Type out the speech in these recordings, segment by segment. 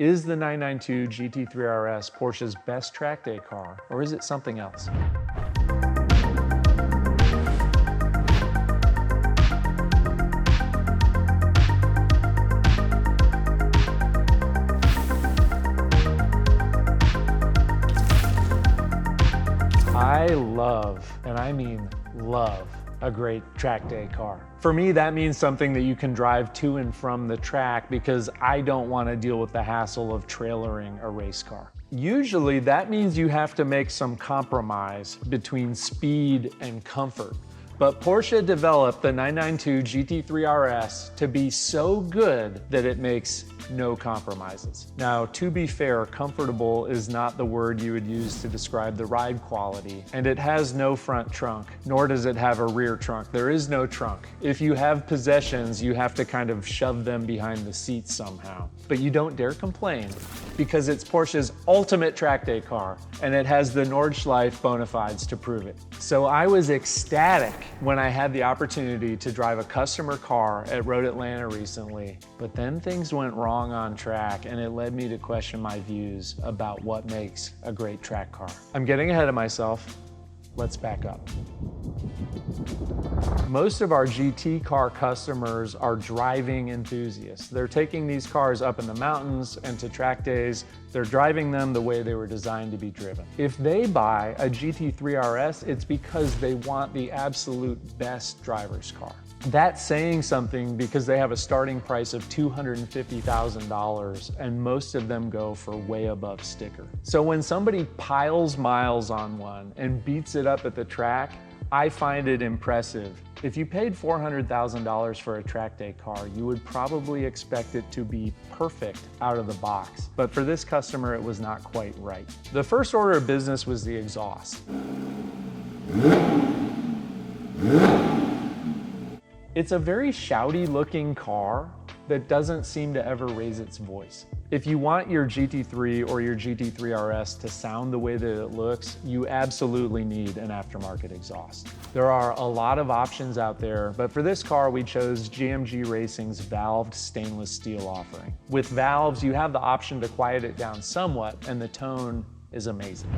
Is the 992 GT3 RS Porsche's best track day car, or is it something else? I love, and I mean love, a great track day car. For me, that means something that you can drive to and from the track because I don't want to deal with the hassle of trailering a race car. Usually that means you have to make some compromise between speed and comfort. But Porsche developed the 992 GT3 RS to be so good that it makes no compromises. Now, to be fair, comfortable is not the word you would use to describe the ride quality, and it has no front trunk, nor does it have a rear trunk. There is no trunk. If you have possessions, you have to kind of shove them behind the seat somehow. But you don't dare complain because it's Porsche's ultimate track day car, and it has the Nordschleife bona fides to prove it. So I was ecstatic when I had the opportunity to drive a customer car at Road Atlanta recently, but then things went wrong on track and it led me to question my views about what makes a great track car. I'm getting ahead of myself. Let's back up. Most of our GT car customers are driving enthusiasts. They're taking these cars up in the mountains and to track days. They're driving them the way they were designed to be driven. If they buy a GT3 RS, it's because they want the absolute best driver's car. That's saying something because they have a starting price of $250,000 and most of them go for way above sticker. So when somebody piles miles on one and beats it up at the track, I find it impressive. If you paid $400,000 for a track day car, you would probably expect it to be perfect out of the box. But for this customer, it was not quite right. The first order of business was the exhaust. It's a very shouty looking car that doesn't seem to ever raise its voice. If you want your GT3 or your GT3 RS to sound the way that it looks, you absolutely need an aftermarket exhaust. There are a lot of options out there, but for this car, we chose GMG Racing's valved stainless steel offering. With valves, you have the option to quiet it down somewhat, and the tone is amazing.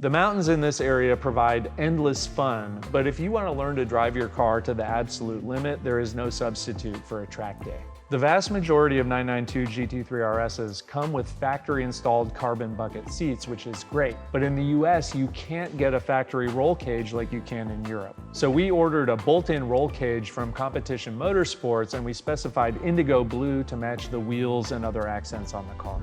The mountains in this area provide endless fun, but if you want to learn to drive your car to the absolute limit, there is no substitute for a track day. The vast majority of 992 GT3 RSs come with factory-installed carbon bucket seats, which is great. But in the US, you can't get a factory roll cage like you can in Europe. So we ordered a bolt-in roll cage from Competition Motorsports, and we specified indigo blue to match the wheels and other accents on the car.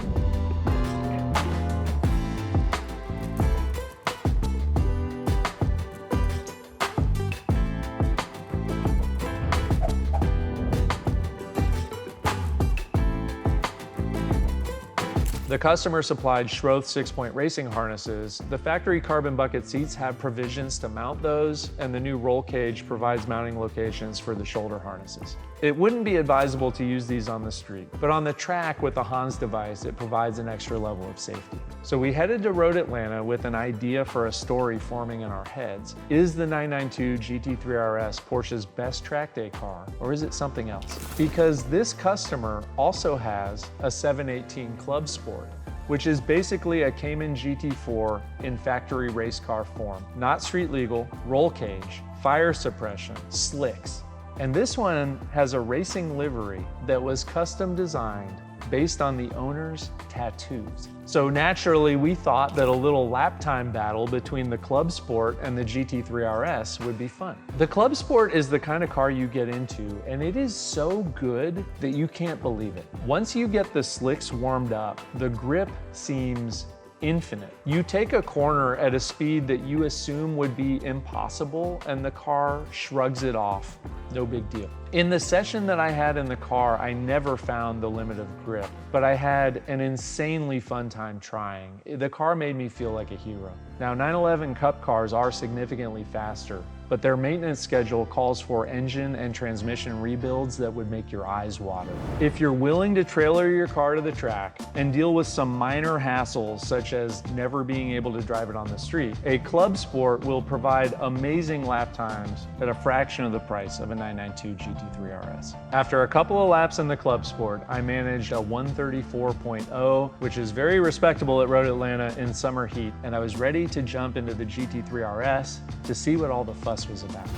The customer supplied Schroth 6-point racing harnesses. The factory carbon bucket seats have provisions to mount those, and the new roll cage provides mounting locations for the shoulder harnesses. It wouldn't be advisable to use these on the street, but on the track with the Hans device, it provides an extra level of safety. So we headed to Road Atlanta with an idea for a story forming in our heads. Is the 992 GT3 RS Porsche's best track day car, or is it something else? Because this customer also has a 718 Club Sport, which is basically a Cayman GT4 in factory race car form. Not street legal, roll cage, fire suppression, slicks. And this one has a racing livery that was custom designed based on the owner's tattoos. So naturally, we thought that a little lap time battle between the Club Sport and the GT3 RS would be fun. The Club Sport is the kind of car you get into, and it is so good that you can't believe it. Once you get the slicks warmed up, the grip seems infinite. You take a corner at a speed that you assume would be impossible, and the car shrugs it off. No big deal. In the session that I had in the car, I never found the limit of grip, but I had an insanely fun time trying. The car made me feel like a hero. Now, 911 Cup cars are significantly faster, but their maintenance schedule calls for engine and transmission rebuilds that would make your eyes water. If you're willing to trailer your car to the track and deal with some minor hassles such as never being able to drive it on the street, a Club Sport will provide amazing lap times at a fraction of the price of a 992 GT3 RS. After a couple of laps in the Club Sport, I managed a 134.0, which is very respectable at Road Atlanta in summer heat, and I was ready to jump into the GT3 RS to see what all the fuss was about.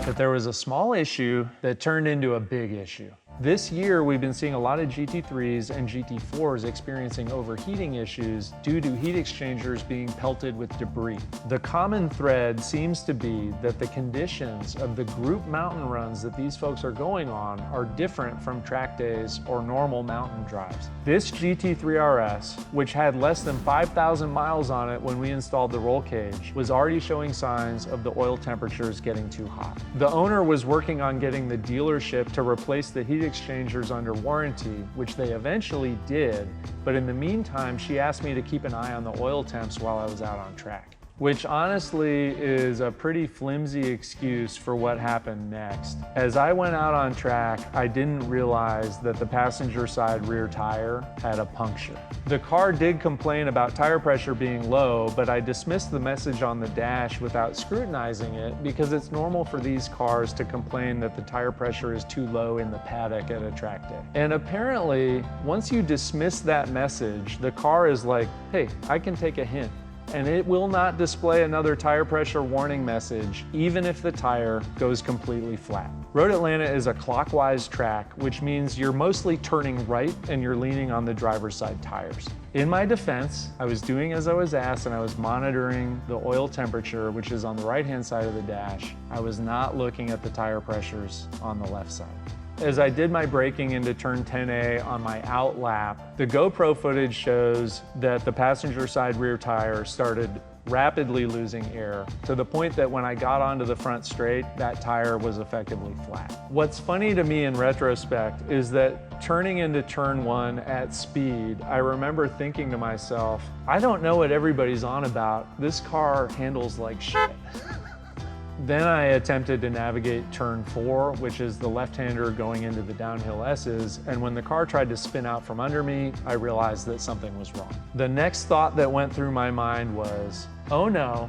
But there was a small issue that turned into a big issue. This year, we've been seeing a lot of GT3s and GT4s experiencing overheating issues due to heat exchangers being pelted with debris. The common thread seems to be that the conditions of the group mountain runs that these folks are going on are different from track days or normal mountain drives. This GT3 RS, which had less than 5,000 miles on it when we installed the roll cage, was already showing signs of the oil temperatures getting too hot. The owner was working on getting the dealership to replace the heat exchangers under warranty, which they eventually did, but in the meantime, she asked me to keep an eye on the oil temps while I was out on track. Which honestly is a pretty flimsy excuse for what happened next. As I went out on track, I didn't realize that the passenger side rear tire had a puncture. The car did complain about tire pressure being low, but I dismissed the message on the dash without scrutinizing it because it's normal for these cars to complain that the tire pressure is too low in the paddock at a track day. And apparently, once you dismiss that message, the car is like, hey, I can take a hint. And it will not display another tire pressure warning message, even if the tire goes completely flat. Road Atlanta is a clockwise track, which means you're mostly turning right and you're leaning on the driver's side tires. In my defense, I was doing as I was asked and I was monitoring the oil temperature, which is on the right-hand side of the dash. I was not looking at the tire pressures on the left side. As I did my braking into turn 10A on my out lap, the GoPro footage shows that the passenger side rear tire started rapidly losing air to the point that when I got onto the front straight, that tire was effectively flat. What's funny to me in retrospect is that turning into turn 1 at speed, I remember thinking to myself, I don't know what everybody's on about. This car handles like shit. Then I attempted to navigate turn 4, which is the left-hander going into the downhill S's, and when the car tried to spin out from under me, I realized that something was wrong. The next thought that went through my mind was, oh no,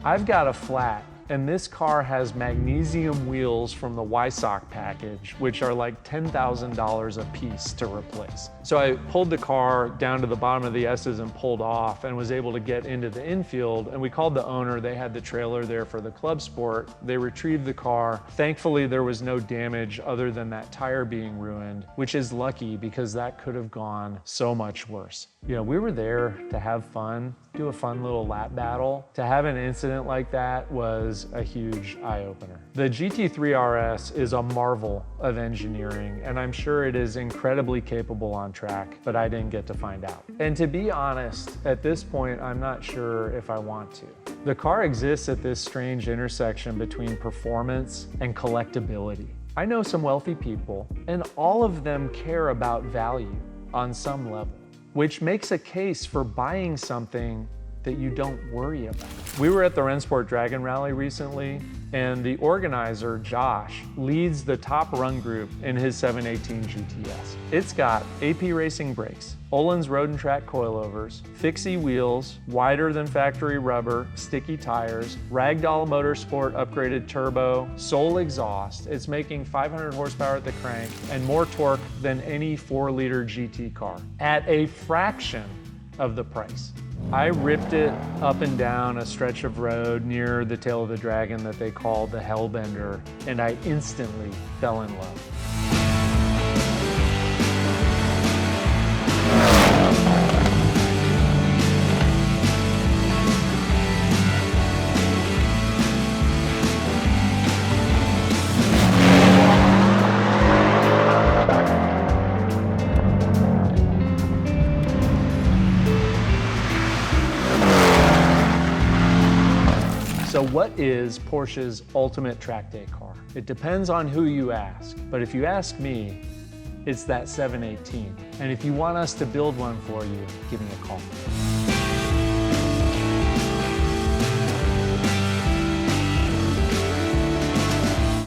I've got a flat, and this car has magnesium wheels from the Wysock package, which are like $10,000 a piece to replace. So I pulled the car down to the bottom of the S's and pulled off and was able to get into the infield, and we called the owner. They had the trailer there for the Club Sport. They retrieved the car. Thankfully, there was no damage other than that tire being ruined, which is lucky because that could have gone so much worse. You know, we were there to have fun, do a fun little lap battle. To have an incident like that was a huge eye-opener. The GT3 RS is a marvel of engineering, and I'm sure it is incredibly capable on track, but I didn't get to find out. And to be honest, at this point, I'm not sure if I want to. The car exists at this strange intersection between performance and collectability. I know some wealthy people, and all of them care about value on some level, which makes a case for buying something that you don't worry about. We were at the Rennsport Dragon Rally recently, and the organizer, Josh, leads the top run group in his 718 GTS. It's got AP Racing brakes, Öhlins Road and Track coilovers, fixie wheels, wider than factory rubber, sticky tires, Ragdoll Motorsport upgraded turbo, Soul exhaust. It's making 500 horsepower at the crank and more torque than any 4-liter GT car at a fraction of the price. I ripped it up and down a stretch of road near the tail of the dragon that they call the Hellbender, and I instantly fell in love. So what is Porsche's ultimate track day car? It depends on who you ask, but if you ask me, it's that 718. And if you want us to build one for you, give me a call.